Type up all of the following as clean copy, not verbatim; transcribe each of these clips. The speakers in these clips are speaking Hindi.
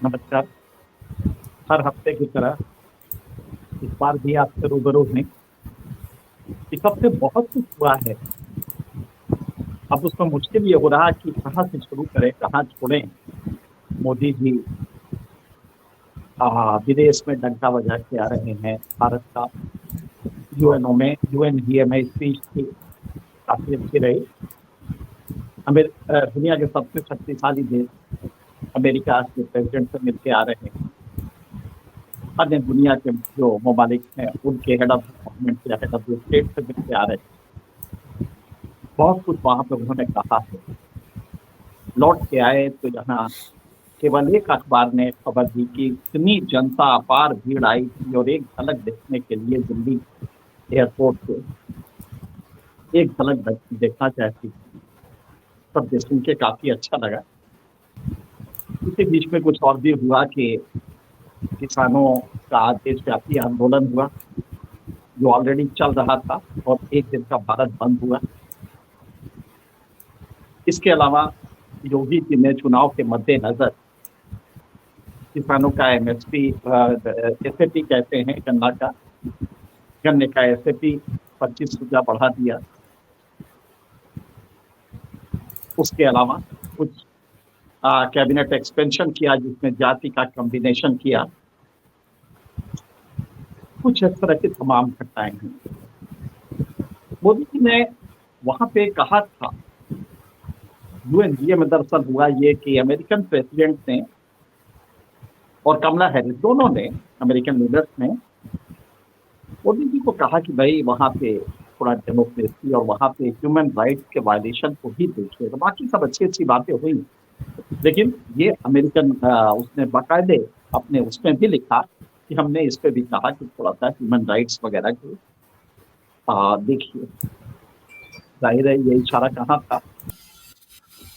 नमस्कार। हर हफ्ते की तरह इस बार भी आपसे रूबरू हैं। इस हफ्ते बहुत कुछ हुआ है। अब उसमें मुश्किल ये हो रहा कि कहाँ से शुरू करें, कहाँ छोड़ें। मोदी जी विदेश में डंका बजा के आ रहे हैं। भारत का यूएनओ में यूएनजीए में स्पीच की काफी अच्छी रही। दुनिया के सबसे शक्तिशाली देश अमेरिका के प्रेसिडेंट से मिलके आ रहे हैं। अन्य दुनिया के जो ममालिक हैं उनके हेड ऑफ गवर्नमेंट या हेड ऑफ स्टेट से मिलके आ रहे हैं। बहुत कुछ वहां पे उन्होंने कहा है। लौट के आए तो यहाँ केवल एक अखबार ने खबर दी कि इतनी जनता अपार भीड़ आई थी और एक झलक देखने के लिए दिल्ली एयरपोर्ट पे एक झलक देखना चाहती थी। सब ये सुन के काफी अच्छा लगा। इसी बीच में कुछ और भी हुआ कि किसानों का देशव्यापी आंदोलन हुआ जो ऑलरेडी चल रहा था और एक दिन का भारत बंद हुआ। इसके अलावा योगी जी ने चुनाव के मद्देनजर किसानों का एमएसपी एसएपी कहते हैं गन्ने का एसएपी 25 रुपया बढ़ा दिया। उसके अलावा कुछ कैबिनेट एक्सपेंशन किया जिसमें जाति का कॉम्बिनेशन किया। कुछ इस तरह की तमाम घटनाएं हुई। मोदी जी ने वहां पे कहा था, यूएनजीए में दरअसल हुआ ये कि अमेरिकन प्रेसिडेंट ने और कमला हैरिस दोनों ने, अमेरिकन लीडर्स ने मोदी जी को कहा कि भाई वहां पे थोड़ा डेमोक्रेसी और वहां पे ह्यूमन राइट्स के वायलेशन को भी देखिए। तो बाकी सब अच्छी अच्छी बातें हुई, लेकिन ये अमेरिकन उसने बाकायदे अपने उसमें भी लिखा कि हमने इस पे भी कहा कि थोड़ा सा ह्यूमन राइट्स वगैरह के देखिए। जाहिर है ये इशारा कहाँ था।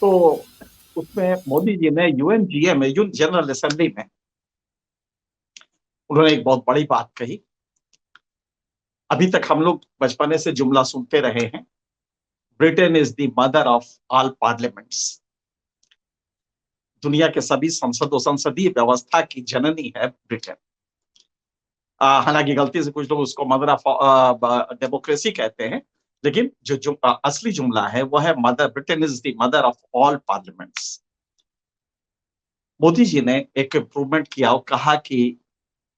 तो उसमें मोदी जी ने यूएनजीए में, यून जनरल असेंबली में, उन्होंने एक बहुत बड़ी बात कही। अभी तक हम लोग बचपने से जुमला सुनते रहे हैं, Britain is the mother of all parliaments. दुनिया के सभी संसदों, संसदीय व्यवस्था की जननी है ब्रिटेन। हालांकि गलती से कुछ लोग उसको मदर ऑफ डेमोक्रेसी कहते हैं, लेकिन जो असली जुमला है वह है mother, Britain is the mother of all parliaments. Modi ji ने एक इम्प्रूवमेंट किया और कहा कि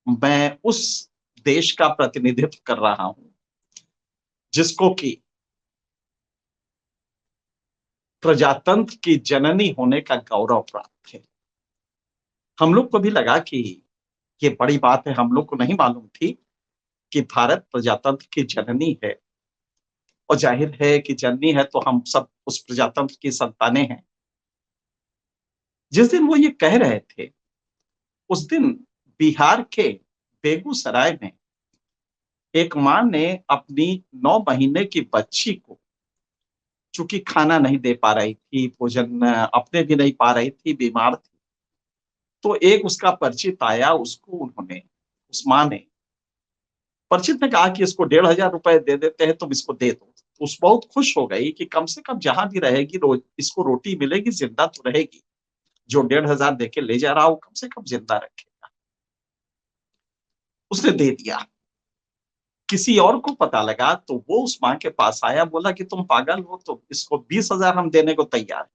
मैं उस देश का प्रतिनिधित्व कर रहा हूं जिसको कि प्रजातंत्र की जननी होने का गौरव प्राप्त है। हम लोग को भी लगा कि ये बड़ी बात है। हम लोग को नहीं मालूम थी कि भारत प्रजातंत्र की जननी है, और जाहिर है कि जननी है तो हम सब उस प्रजातंत्र की संतानें हैं। जिस दिन वो ये कह रहे थे उस दिन बिहार के बेगूसराय में एक मां ने अपनी 9 महीने की बच्ची को, चूंकि खाना नहीं दे पा रही थी, भोजन अपने भी नहीं पा रही थी, बीमार थी, तो एक उसका परिचित आया, उसको उन्होंने, उस मां ने, परिचित ने कहा कि इसको 1,500 रुपए दे देते हैं, तुम इसको दे दो। तो उस बहुत खुश हो गई कि कम से कम जहां भी रहेगी रोज इसको रोटी मिलेगी, जिंदा तो रहेगी। जो 1,500 देके ले जा रहा हो कम से कम जिंदा रखेगा। उसने दे दिया। किसी और को पता लगा तो वो उस मां के पास आया, बोला कि तुम पागल हो, तो इसको 20,000 हम देने को तैयार हैं।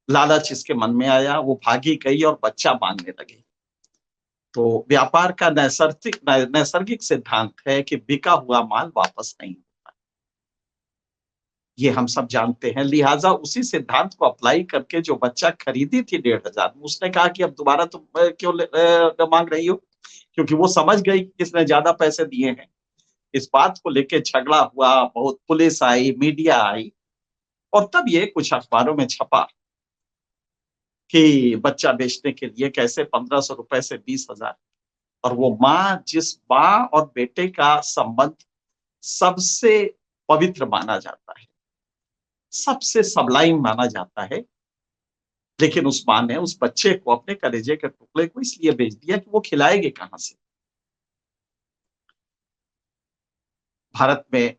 लालच इसके मन में आया, वो भागी गई और बच्चा मांगने लगी। तो व्यापार का नैसर्गिक सिद्धांत है कि बिका हुआ माल वापस नहीं होता। ये हम सब जानते हैं। लिहाजा उसी सिद्धांत को अप्लाई करके जो बच्चा खरीदी थी 1,500 में, उसने कहा कि अब दोबारा तुम क्यों मांग रही हो, क्योंकि वो समझ गई कि किसने ज्यादा पैसे दिए हैं। इस बात को लेके झगड़ा हुआ, बहुत पुलिस आई, मीडिया आई, और तब ये कुछ अखबारों में छपा कि बच्चा बेचने के लिए कैसे 1,500 रुपए से 20,000। और वो माँ, जिस माँ और बेटे का संबंध सबसे पवित्र माना जाता है, सबसे सबलाइन माना जाता है, लेकिन उस माँ ने उस बच्चे को, अपने कलेजे के टुकड़े को, इसलिए बेच दिया कि वो खिलाएगी कहां से। भारत में,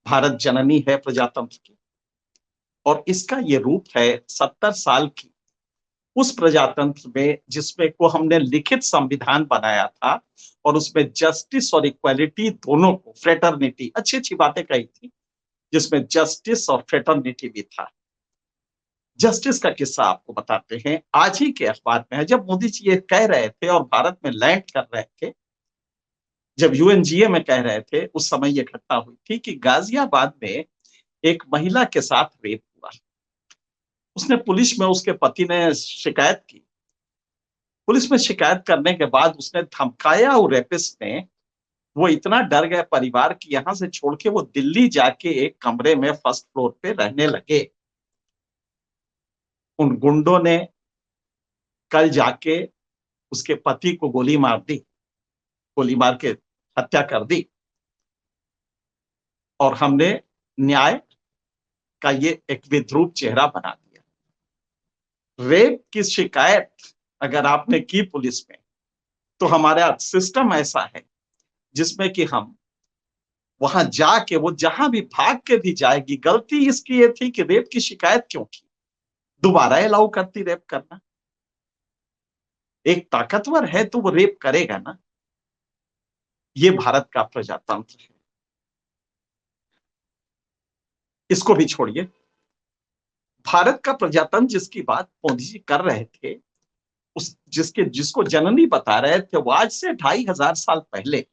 भारत जननी है प्रजातंत्र की, और इसका ये रूप है 70 साल की उस प्रजातंत्र में जिसमें को हमने लिखित संविधान बनाया था और उसमें जस्टिस और इक्वालिटी दोनों को, फ्रेटर्निटी, अच्छी अच्छी बातें कही थी, जिसमें जस्टिस और फ्रेटर्निटी भी था। जस्टिस का किस्सा आपको बताते हैं, आज ही के अखबार में है। जब मोदी जी ये कह रहे थे और भारत में लैंड कर रहे थे, जब यूएनजीए में कह रहे थे, उस समय ये घटना हुई थी कि गाजियाबाद में एक महिला के साथ रेप हुआ। उसने पुलिस में, उसके पति ने शिकायत की। पुलिस में शिकायत करने के बाद उसने धमकाया, और रेपिस्ट ने, वो इतना डर गए परिवार की, यहां से छोड़ के वो दिल्ली जाके एक कमरे में फर्स्ट फ्लोर पे रहने लगे। उन गुंडों ने कल जाके उसके पति को गोली मार दी, गोली मार के हत्या कर दी। और हमने न्याय का ये एक विद्रूप चेहरा बना दिया। रेप की शिकायत अगर आपने की पुलिस में, तो हमारा सिस्टम ऐसा है जिसमें कि हम वहां जाके, वो जहां भी भाग के भी जाएगी, गलती इसकी ये थी कि रेप की शिकायत क्यों की, दोबारा अलाउ करती रेप करना। एक ताकतवर है तो वो रेप करेगा ना। ये भारत का प्रजातंत्र है। इसको भी छोड़िए, भारत का प्रजातंत्र जिसकी बात मोदी जी कर रहे थे, उस जिसको जननी बता रहे थे, वो आज से 2500 साल पहले,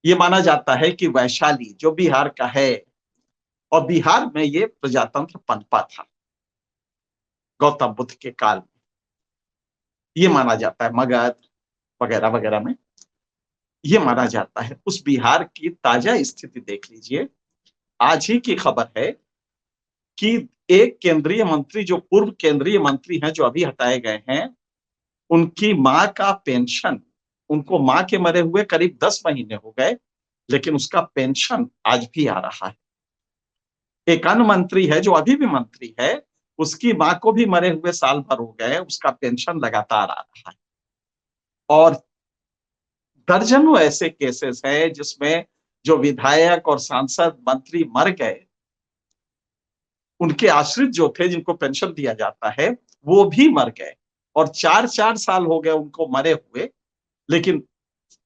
ये माना जाता है कि वैशाली जो बिहार का है, और बिहार में ये प्रजातंत्र पनपा था गौतम बुद्ध के काल में। ये माना जाता है, मगध वगैरह वगैरह में ये माना जाता है। उस बिहार की ताजा स्थिति देख लीजिए। आज ही की खबर है कि एक केंद्रीय मंत्री, जो पूर्व केंद्रीय मंत्री हैं, जो अभी हटाए गए हैं, उनकी मां का पेंशन, उनको मां के मरे हुए करीब 10 महीने हो गए, लेकिन उसका पेंशन आज भी आ रहा है। एक अन्य मंत्री है जो अभी भी मंत्री है, उसकी मां को भी मरे हुए साल भर हो गए, उसका पेंशन लगातार आ रहा है। और दर्जनों ऐसे केसेस हैं जिसमें जो विधायक और सांसद मंत्री मर गए, उनके आश्रित जो थे, जिनको पेंशन दिया जाता है, वो भी मर गए, और 4-4 साल हो गए उनको मरे हुए, लेकिन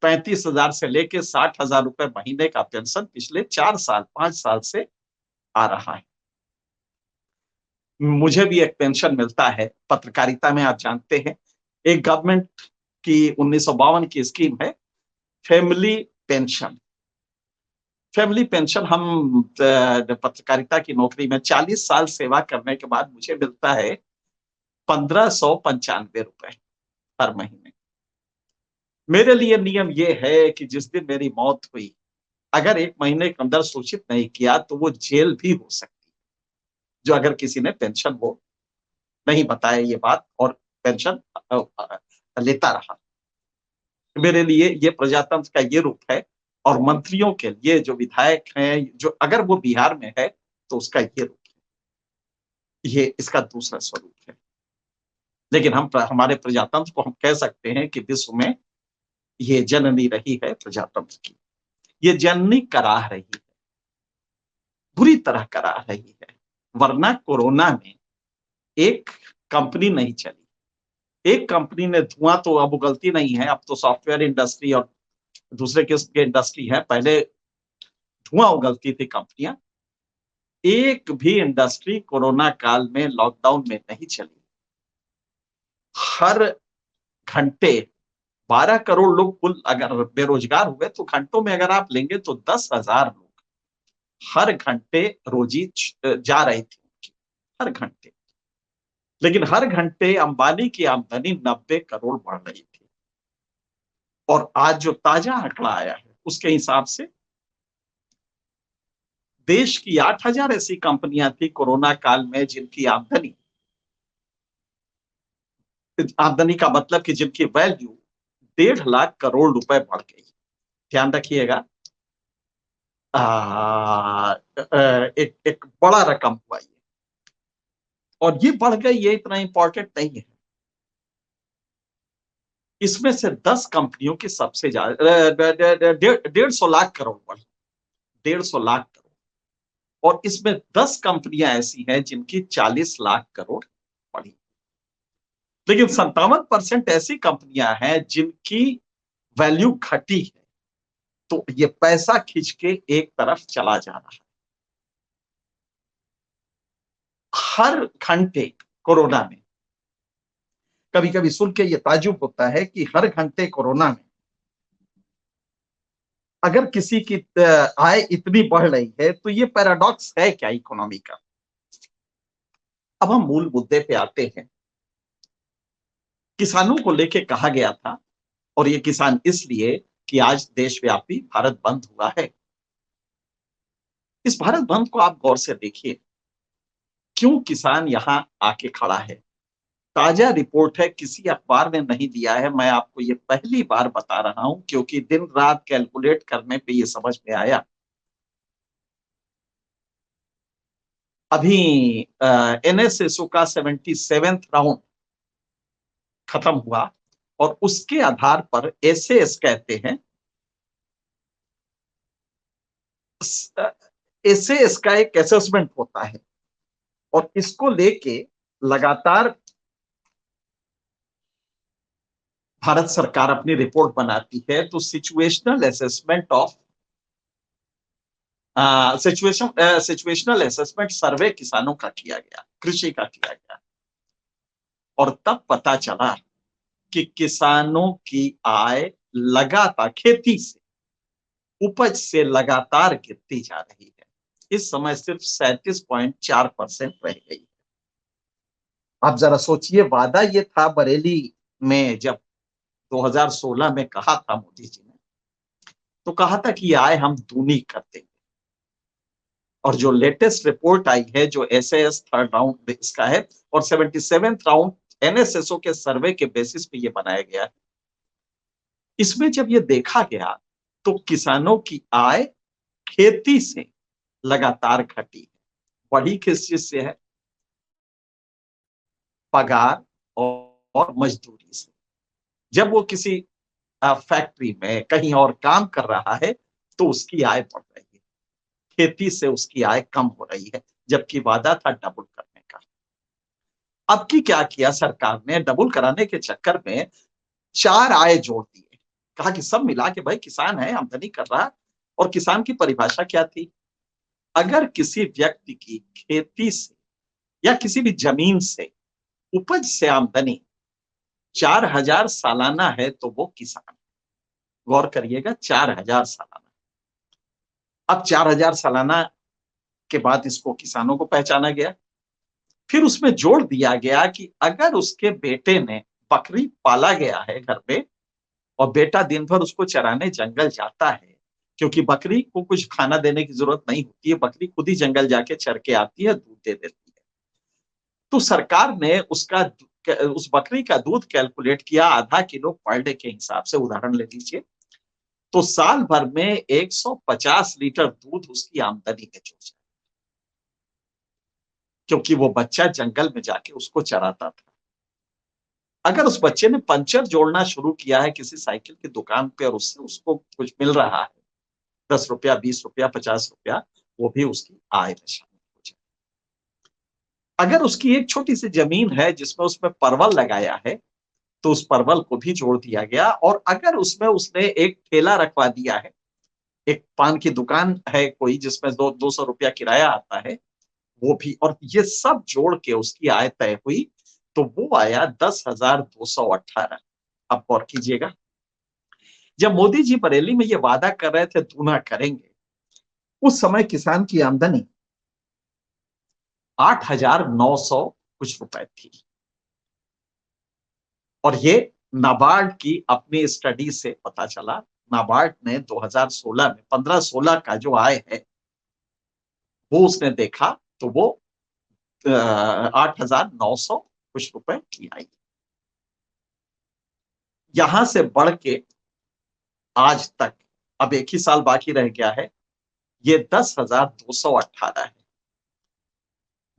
35,000 से लेके 60,000 रुपए महीने का पेंशन पिछले 4 साल 5 साल से आ रहा है। मुझे भी एक पेंशन मिलता है पत्रकारिता में, आप जानते हैं। एक गवर्नमेंट की 1952 की स्कीम है, फैमिली पेंशन। फैमिली पेंशन हम पत्रकारिता की नौकरी में 40 साल सेवा करने के बाद मुझे मिलता है 1,595 रुपए हर महीने। मेरे लिए नियम ये है कि जिस दिन मेरी मौत हुई, अगर 1 महीने के अंदर सूचित नहीं किया तो वो जेल भी हो सकती है, जो अगर किसी ने पेंशन वो नहीं बताया ये बात और पेंशन लेता रहा। मेरे लिए ये प्रजातंत्र का ये रूप है, और मंत्रियों के लिए, जो विधायक हैं, जो अगर वो बिहार में है, तो उसका ये रूप है, ये इसका दूसरा स्वरूप है। लेकिन हमारे प्रजातंत्र को हम कह सकते हैं कि विश्व में ये जननी रही है प्रजातंत्र की। ये जननी कराह रही है, बुरी तरह कराह रही है। वरना कोरोना में एक कंपनी नहीं चली। एक कंपनी ने धुआं, तो अब गलती नहीं है, अब तो सॉफ्टवेयर इंडस्ट्री और दूसरे किस्म के इंडस्ट्री है, पहले धुआं उगलती थी कंपनियां। एक भी इंडस्ट्री कोरोना काल में लॉकडाउन में नहीं चली। हर घंटे 12 करोड़ लोग कुल अगर बेरोजगार हुए, तो घंटों में अगर आप लेंगे तो 10,000 लोग हर घंटे रोजी जा रही थी उनकी, हर घंटे। लेकिन हर घंटे अंबानी की आमदनी 90 करोड़ बढ़ रही थी। और आज जो ताजा आंकड़ा आया है, उसके हिसाब से देश की 8,000 ऐसी कंपनियां थी कोरोना काल में जिनकी आमदनी, आमदनी का मतलब कि जिनकी वैल्यू 1.5 लाख करोड़ रुपए बढ़ गई। ध्यान रखिएगा, एक एक बड़ा रकम हुआ ये। और ये बढ़ गई, ये इतना इंपॉर्टेंट नहीं है। इसमें से 10 कंपनियों की सबसे ज्यादा 150 लाख करोड़ बढ़ी, 150 लाख करोड़। और इसमें 10 कंपनियां ऐसी हैं जिनकी 40 लाख करोड़ बढ़ी। लेकिन 57% ऐसी कंपनियां हैं जिनकी वैल्यू घटी है, तो ये पैसा खींच के एक तरफ चला जा रहा है। हर घंटे कोरोना में, कभी कभी सुन के ये ताजुब होता है कि हर घंटे कोरोना में अगर किसी की आय इतनी बढ़ रही है, तो ये पैराडॉक्स है क्या इकोनॉमी का। अब हम मूल मुद्दे पे आते हैं। किसानों को लेके कहा गया था, और ये किसान इसलिए कि आज देशव्यापी भारत बंद हुआ है। इस भारत बंद को आप गौर से देखिए, क्यों किसान यहां आके खड़ा है। ताजा रिपोर्ट है, किसी अखबार ने नहीं दिया है, मैं आपको ये पहली बार बता रहा हूं, क्योंकि दिन रात कैलकुलेट करने पे ये समझ में आया। अभी एनएसएसओ का 77th राउंड खत्म हुआ, और उसके आधार पर एसएएस कहते हैं, एसएएस का एक असेसमेंट होता है, और इसको लेके लगातार भारत सरकार अपनी रिपोर्ट बनाती है। तो situational assessment of situational assessment survey किसानों का किया गया, कृषि का किया गया, और तब पता चला कि किसानों की आय लगातार खेती से, उपज से लगातार गिरती जा रही है। इस समय सिर्फ 37.4% रह गई है। आप जरा सोचिए, वादा ये था बरेली में, जब 2016 में कहा था मोदी जी ने, तो कहा था कि आय हम दूनी कर देंगे। और जो लेटेस्ट रिपोर्ट आई है, जो एसएएस थर्ड राउंड इसका है, और 77th राउंड एनएसएसओ के सर्वे के बेसिस पे ये बनाया गया है, इसमें जब ये देखा गया तो किसानों की आय खेती से लगातार घटी है। बढ़ी किस चीज से है? पगार और मजदूरी से। जब वो किसी फैक्ट्री में कहीं और काम कर रहा है, तो उसकी आय बढ़ रही है। खेती से उसकी आय कम हो रही है, जबकि वादा था डबल करने का। अब की क्या किया सरकार ने, डबल कराने के चक्कर में 4 आय जोड़ दिए। कहा कि सब मिला के भाई किसान है, आमदनी कर रहा है। और किसान की परिभाषा क्या थी? अगर किसी व्यक्ति की खेती से या किसी भी जमीन से, उपज से आमदनी 4,000 सालाना है, तो वो किसान। गौर करिएगा, 4,000 सालाना। अब 4,000 सालाना के बाद इसको किसानों को पहचाना गया। फिर उसमें जोड़ दिया गया कि अगर उसके बेटे ने बकरी पाला गया है घर पे, और बेटा दिन भर उसको चराने जंगल जाता है, क्योंकि बकरी को कुछ खाना देने की जरूरत नहीं होती है, बकरी खुद ही जंगल जाके चर के आती है, दूध दे देती है। तो सरकार ने उस बकरी का दूध कैलकुलेट किया, आधा किलो पर डे के हिसाब से, उदाहरण ले लीजिए, तो साल भर में 150 लीटर दूध उसकी आमदनी में जुड़ जाए, क्योंकि वो बच्चा जंगल में जाके उसको चराता था। अगर उस बच्चे ने पंचर जोड़ना शुरू किया है किसी साइकिल की दुकान पे, और उससे उसको कुछ मिल रहा है, 10 रुपया, 20 रुपया, 50 रुपया, वो भी उसकी आय में शामिल हो जाए। अगर उसकी एक छोटी सी जमीन है जिसमें उसमें परवल लगाया है, तो उस परवल को भी जोड़ दिया गया। और अगर उसमें उसने एक ठेला रखवा दिया है, एक पान की दुकान है कोई, जिसमें 200 रुपया किराया आता है, वो भी, और ये सब जोड़ के उसकी आय तय हुई, तो वो आया 10,218। अब गौर कीजिएगा, जब मोदी जी बरेली में ये वादा कर रहे थे दूना करेंगे, उस समय किसान की आमदनी 8,900 कुछ रुपए थी। और ये नाबार्ड की अपनी स्टडी से पता चला। नाबार्ड ने 2016 में 15-16 का जो आय है, वो उसने देखा, तो वो 8,900 कुछ रुपए की आई। यहां से बढ़ के आज तक अब एक ही साल बाकी रह गया है, ये 10,218 है।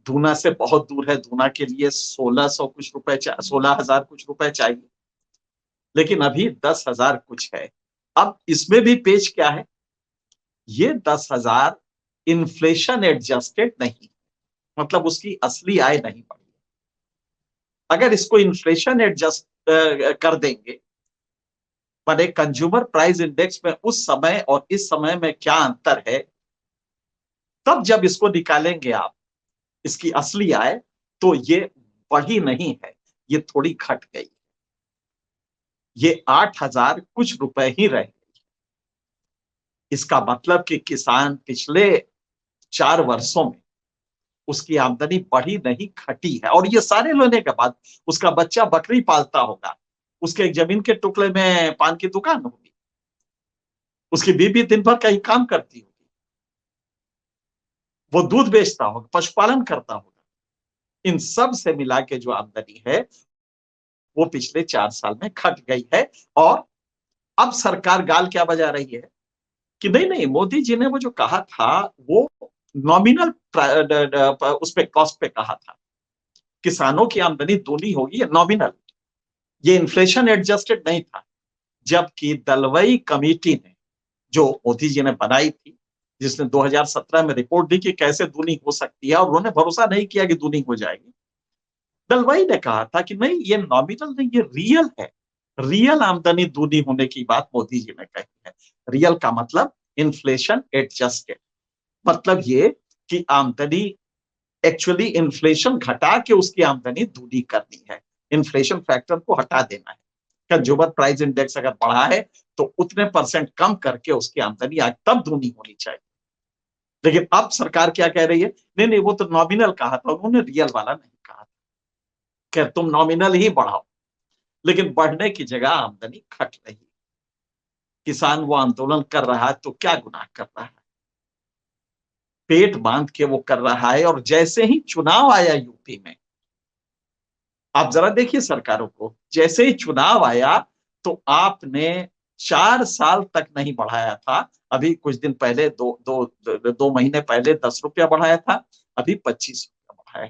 दूना से बहुत दूर है। दूना के लिए 1,600 कुछ रुपए, 16,000 कुछ रुपए चाहिए, लेकिन अभी 10,000 कुछ है। अब इसमें भी पेच क्या है? ये 10,000 इन्फ्लेशन एडजस्टेड नहीं, मतलब उसकी असली आय नहीं बढ़ी। अगर इसको इन्फ्लेशन एडजस्ट कर देंगे, पर एक कंज्यूमर प्राइस इंडेक्स में उस समय और इस समय में क्या अंतर है, तब जब इसको निकालेंगे आप इसकी असली आय, तो ये बढ़ी नहीं है, ये थोड़ी घट गई। ये 8,000 कुछ रुपए ही रहे। इसका मतलब कि किसान पिछले 4 वर्षों में उसकी आमदनी बढ़ी नहीं, घटी है। और ये सारे लेने के बाद उसका बच्चा बकरी पालता होगा, उसके एक जमीन के टुकड़े में पान की दुकान होगी, उसकी बीबी दिन भर कहीं काम करती होगी, वो दूध बेचता होगा, पशुपालन करता होगा। इन सब से मिला के जो आमदनी है वो पिछले 4 साल में घट गई है। और अब सरकार गाल क्या बजा रही है कि नहीं नहीं, मोदी जी ने वो जो कहा था वो नॉमिनल उस पे कॉस्ट पे कहा था, किसानों की आमदनी दूनी होगी, नॉमिनल, ये इन्फ्लेशन एडजस्टेड नहीं था। जबकि दलवई कमेटी ने जो मोदी जी ने बनाई थी, जिसने 2017 में रिपोर्ट दी कि कैसे दूनी हो सकती है, और उन्होंने भरोसा नहीं किया कि दूनी हो जाएगी। दलवाई ने कहा था कि नहीं, ये नॉमिनल नहीं, ये रियल है। रियल आमदनी दूनी होने की बात मोदी जी ने कही है। रियल का मतलब इन्फ्लेशन एडजस्टेड, मतलब ये कि आमदनी एक्चुअली इन्फ्लेशन घटा के उसकी आमदनी दूनी करनी है, इन्फ्लेशन फैक्टर को हटा देना है। कंज्यूमर प्राइस इंडेक्स अगर बढ़ा है तो उतने परसेंट कम करके उसकी आमदनी आज तब दूनी होनी चाहिए। लेकिन अब सरकार क्या कह रही है, नहीं नहीं, वो तो नॉमिनल कहा था, उन्होंने रियल वाला नहीं कहा था। खैर, तुम नॉमिनल ही बढ़ाओ, लेकिन बढ़ने की जगह आमदनी घट रही। किसान वो आंदोलन कर रहा है तो क्या गुनाह कर रहा है, पेट बांध के वो कर रहा है। और जैसे ही चुनाव आया यूपी में, आप जरा देखिए सरकारों को, जैसे ही चुनाव आया तो आपने 4 साल तक नहीं बढ़ाया था। अभी कुछ दिन पहले, 2 महीने पहले 10 रुपया बढ़ाया था, अभी 25 रुपया बढ़ाया।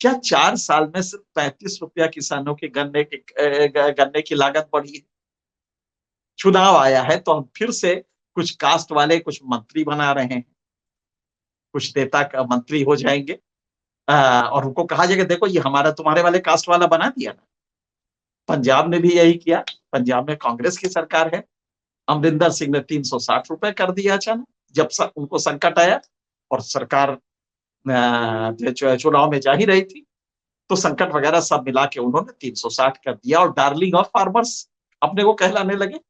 क्या 4 साल में सिर्फ 35 रुपया किसानों के गन्ने की लागत बढ़ी है? चुनाव आया है तो हम फिर से कुछ कास्ट वाले कुछ मंत्री बना रहे हैं, कुछ नेता का मंत्री हो जाएंगे, और उनको कहा जाएगा देखो ये हमारा तुम्हारे वाले कास्ट वाला बना दिया ना। पंजाब ने भी यही किया, पंजाब में कांग्रेस की सरकार है, अमरिंदर सिंह ने 360 रुपए कर दिया अचानक, जब उनको संकट आया और सरकार चुनाव में जा ही रही थी, तो संकट वगैरह सब मिला के उन्होंने 360 कर दिया और डार्लिंग ऑफ फार्मर्स अपने को कहलाने लगे।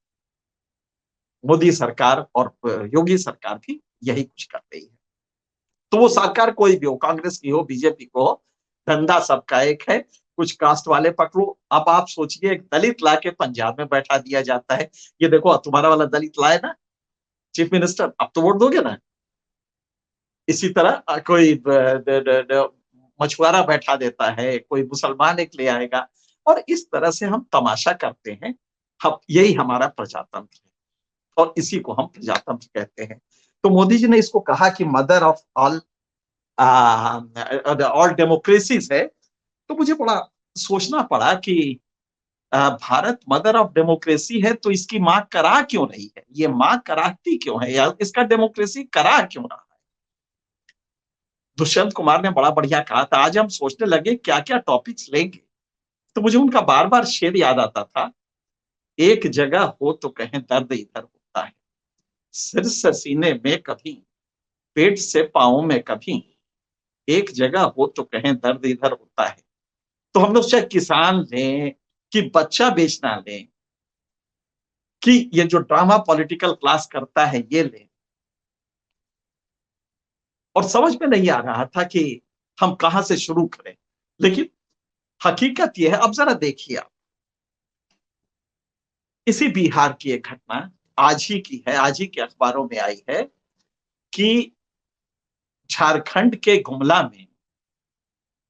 मोदी सरकार और योगी सरकार भी यही कुछ कर रही है। तो वो सरकार कोई भी हो, कांग्रेस की हो, बीजेपी को हो, धंधा सबका एक है, कुछ कास्ट वाले पकड़ो। अब आप सोचिए, एक दलित ला के पंजाब में बैठा दिया जाता है, ये देखो तुम्हारा वाला दलित लाए ना चीफ मिनिस्टर, अब तो वोट दोगे ना। इसी तरह कोई मछुआरा बैठा देता है, कोई मुसलमान एक ले आएगा, और इस तरह से हम तमाशा करते हैं। हम, यही हमारा प्रजातंत्र है और इसी को हम प्रजातंत्र कहते हैं। तो मोदी जी ने इसको कहा कि मदर ऑफ ऑल डेमोक्रेसीज है। तो मुझे बड़ा सोचना पड़ा कि भारत मदर ऑफ डेमोक्रेसी है तो इसकी मां करा क्यों नहीं है, ये मां कराती क्यों है, या इसका डेमोक्रेसी करा क्यों रहा है। दुष्यंत कुमार ने बड़ा बढ़िया कहा था, आज हम सोचने लगे क्या क्या टॉपिक्स लेंगे, तो मुझे उनका बार बार शेर याद आता था, एक जगह हो तो कहें दर्द इधर होता है, सिर से सीने में कभी, पेट से पांव में कभी, एक जगह हो तो कहें दर्द इधर होता है। तो हम लोग चाहे किसान लें कि बच्चा बेचना लें कि ये जो ड्रामा पॉलिटिकल क्लास करता है ये लें, और समझ में नहीं आ रहा था कि हम कहां से शुरू करें। लेकिन हकीकत यह है, अब जरा देखिए आप, इसी बिहार की एक घटना आज ही की है, आज ही के अखबारों में आई है कि झारखंड के गुमला में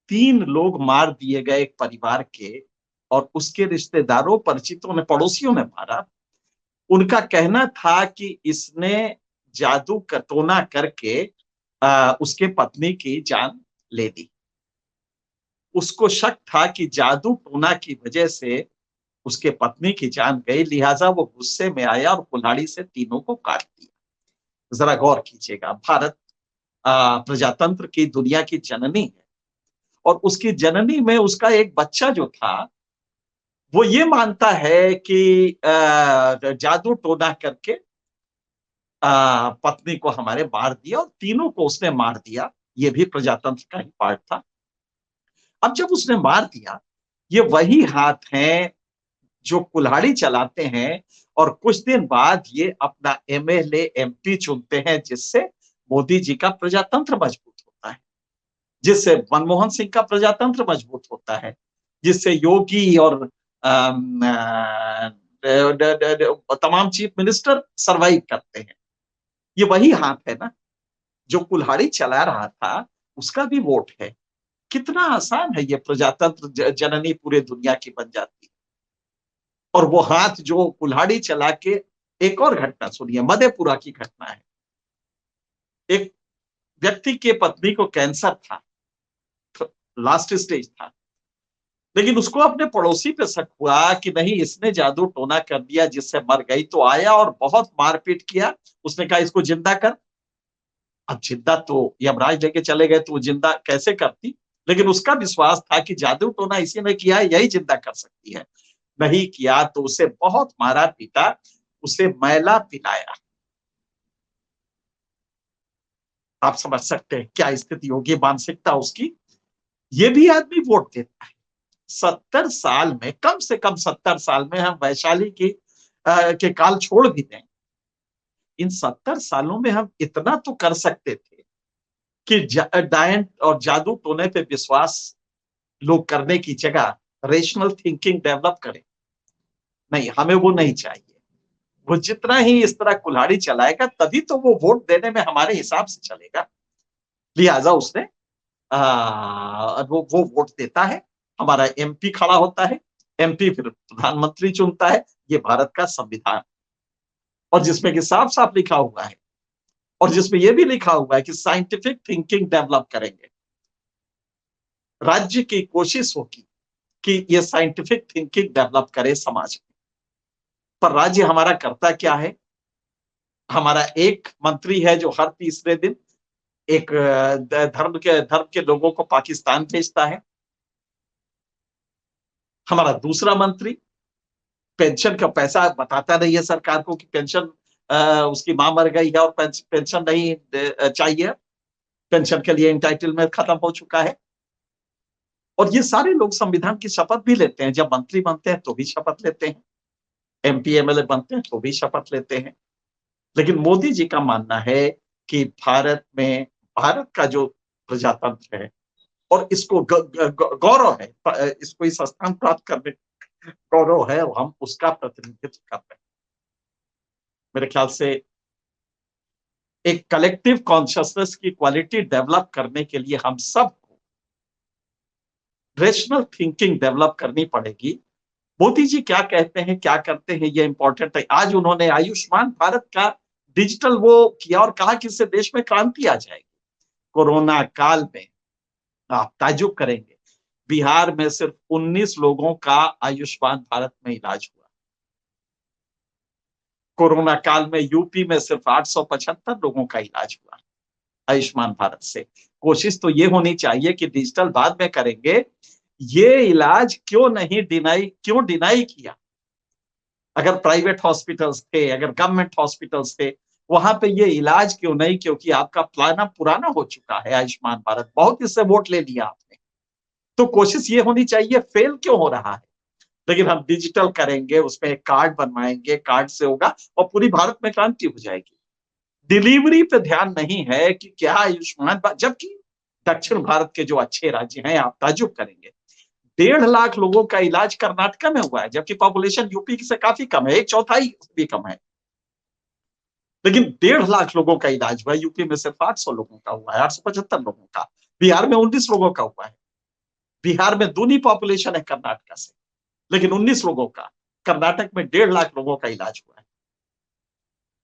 3 लोग मार दिए गए एक परिवार के, और उसके रिश्तेदारों, परिचितों ने, पड़ोसियों ने मारा। उनका कहना था कि इसने जादू का टोना करके उसके पत्नी की जान ले ली। उसको शक था कि जादू टोना की वजह से उसके पत्नी की जान गई, लिहाजा वो गुस्से में आया और कुल्हाड़ी से तीनों को काट दिया। जरा गौर कीजिएगा, भारत प्रजातंत्र की, दुनिया की जननी है, और उसकी जननी में उसका एक बच्चा जो था वो ये मानता है कि जादू टोना करके पत्नी को हमारे मार दिया और तीनों को उसने मार दिया। ये भी प्रजातंत्र का ही पार्ट था। अब जब उसने मार दिया, ये वही हाथ हैं जो कुल्हाड़ी चलाते हैं और कुछ दिन बाद ये अपना एमएलए एमपी चुनते हैं, जिससे मोदी जी का प्रजातंत्र मजबूत होता है, जिससे मनमोहन सिंह का प्रजातंत्र मजबूत होता है, जिससे योगी और तमाम चीफ मिनिस्टर सरवाइव करते हैं। ये वही हाथ है ना जो कुल्हाड़ी चला रहा था, उसका भी वोट है। कितना आसान है ये प्रजातंत्र, जननी पूरे दुनिया की बन जाती है। और वो हाथ जो कुल्हाड़ी चला के, एक और घटना सुनिए, मधेपुरा की घटना है। एक व्यक्ति के पत्नी को कैंसर था, लास्ट स्टेज था, लेकिन उसको अपने पड़ोसी पे शक हुआ कि नहीं इसने जादू टोना कर दिया जिससे मर गई, तो आया और बहुत मारपीट किया। उसने कहा इसको जिंदा कर। अब जिंदा तो यमराज लेके चले गए, तो वो जिंदा कैसे करती, लेकिन उसका विश्वास था कि जादू टोना इसी ने किया है, यही जिंदा कर सकती है। नहीं किया तो उसे बहुत मारा पीटा, उसे मैला पिलाया। आप समझ सकते हैं क्या स्थिति होगी, मानसिकता उसकी। ये भी आदमी वोट देता है। 70 साल में, कम से कम 70 साल में, हम वैशाली की के काल छोड़ भी दें, इन 70 सालों में हम इतना तो कर सकते थे कि डायन और जादू टोने पे विश्वास लोग करने की जगह रेशनल थिंकिंग डेवलप करें। नहीं, हमें वो नहीं चाहिए। वो जितना ही इस तरह कुल्हाड़ी चलाएगा, तभी तो वो वोट देने में हमारे हिसाब से चलेगा। लिहाजा उसने वो वोट देता है, हमारा एमपी खड़ा होता है, एमपी फिर प्रधानमंत्री चुनता है। ये भारत का संविधान, और जिसमें कि साफ साफ लिखा हुआ है, और जिसमें यह भी लिखा हुआ है कि साइंटिफिक थिंकिंग डेवलप करेंगे। राज्य की कोशिश होगी कि ये साइंटिफिक थिंकिंग डेवलप करे समाज में। पर राज्य हमारा करता क्या है? हमारा एक मंत्री है जो हर तीसरे दिन एक धर्म के लोगों को पाकिस्तान भेजता है। हमारा दूसरा मंत्री पेंशन का पैसा बताता नहीं है सरकार को कि पेंशन, उसकी मां मर गई है और पेंशन नहीं चाहिए, पेंशन के लिए एंटाइटलमेंट खत्म हो चुका है। और ये सारे लोग संविधान की शपथ भी लेते हैं। जब मंत्री बनते हैं तो भी शपथ लेते हैं, एमपी एमएलए बनते हैं तो भी शपथ लेते हैं। लेकिन मोदी जी का मानना है कि भारत का जो प्रजातंत्र है, और इसको गौरव है, इसको इस स्थान प्राप्त करने गौरव है, और हम उसका प्रतिनिधित्व कर रहे हैं। मेरे ख्याल से एक कलेक्टिव कॉन्शियसनेस की क्वालिटी डेवलप करने के लिए हम सबको रेशनल थिंकिंग डेवलप करनी पड़ेगी। मोदी जी क्या कहते हैं, क्या करते हैं, ये इंपॉर्टेंट है। आज उन्होंने आयुष्मान भारत का डिजिटल वो किया और कहा कि इससे देश में क्रांति आ जाएगी। कोरोना काल में आप ताज्जुब करेंगे, बिहार में सिर्फ 19 लोगों का आयुष्मान भारत में इलाज हुआ। कोरोना काल में यूपी में सिर्फ 875 लोगों का इलाज हुआ आयुष्मान भारत से। कोशिश तो ये होनी चाहिए कि डिजिटल बाद में करेंगे, ये इलाज क्यों डिनाई किया? अगर प्राइवेट हॉस्पिटल्स थे, अगर गवर्नमेंट हॉस्पिटल्स थे, वहां पे ये इलाज क्यों नहीं? क्योंकि आपका प्लान पुराना हो चुका है आयुष्मान भारत, बहुत इससे वोट ले लिया आपने। तो कोशिश ये होनी चाहिए, फेल क्यों हो रहा है? लेकिन हम डिजिटल करेंगे, उसमें एक कार्ड बनवाएंगे, कार्ड से होगा और पूरी भारत में क्रांति हो जाएगी। डिलीवरी पे ध्यान नहीं है कि क्या आयुष्मान, जबकि दक्षिण भारत के जो अच्छे राज्य हैं, आप ताज्जुब करेंगे, 1.5 लाख लोगों का इलाज कर्नाटक में हुआ है, जबकि पॉपुलेशन यूपी से काफी कम है, 1/4 भी कम है। लेकिन 1.5 लाख लोगों का इलाज हुआ, यूपी में सिर्फ 800 लोगों का हुआ है, 875 लोगों का। बिहार में 19 लोगों का हुआ है। बिहार में दूनी पॉपुलेशन है कर्नाटक से, लेकिन 19 लोगों का। कर्नाटक में 1.5 लाख लोगों का इलाज हुआ है।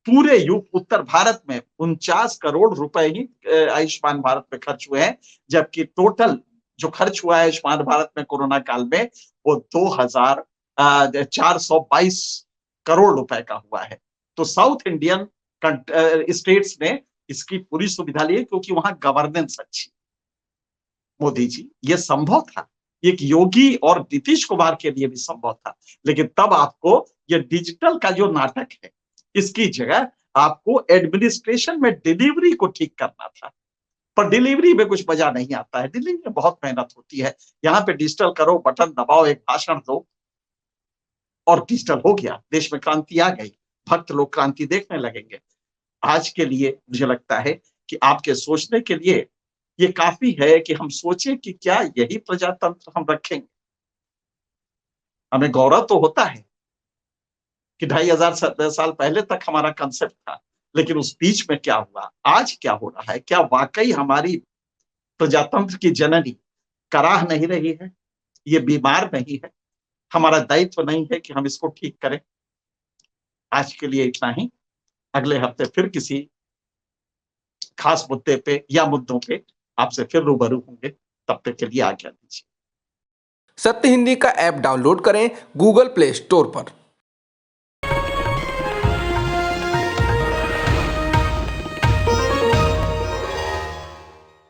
पूरे उत्तर भारत में 49 करोड़ रुपए ही आयुष्मान भारत में खर्च हुए हैं, जबकि टोटल जो खर्च हुआ है आयुष्मान भारत में कोरोना काल में, वो 2,422 करोड़ रुपए का हुआ है। तो साउथ इंडियन स्टेट्स ने इसकी पूरी सुविधा ली, क्योंकि वहां गवर्नेंस अच्छी। मोदी जी, ये संभव था। एक योगी और नीतीश कुमार के लिए भी संभव था। लेकिन तब आपको ये डिजिटल का जो नाटक है, इसकी जगह आपको एडमिनिस्ट्रेशन में डिलीवरी को ठीक करना था। पर डिलीवरी में कुछ मजा नहीं आता है। डिलीवरी में बहुत मेहनत होती है। यहाँ पे डिजिटल करो, बटन दबाओ, एक भाषण दो और डिजिटल हो गया। देश में क्रांति आ गई। भक्त लोग क्रांति देखने लगेंगे। आज के लिए मुझे लगता है कि आपके सोचने के लिए ये काफ़ी है कि हम सोचें कि क्या यही प्रजातंत्र हम रखेंगे? हमें गौरव तो होता है कि 2500 साल पहले तक हमारा कांसेप्ट था, लेकिन उस बीच में क्या हुआ? आज क्या हो रहा है? क्या वाक़ई हमारी प्रजातंत्र की जननी कराह नहीं रही है? ये बीमार नहीं है? हमारा दायित्व नहीं है कि हम इसको ठीक करें? आज के लिए इतना ही। अगले हफ्ते फिर किसी खास मुद्दे पे या मुद्दों पे आपसे फिर रूबरू होंगे। तब तक के लिए आज्ञा दीजिए। सत्य हिंदी का ऐप डाउनलोड करें गूगल प्ले स्टोर पर।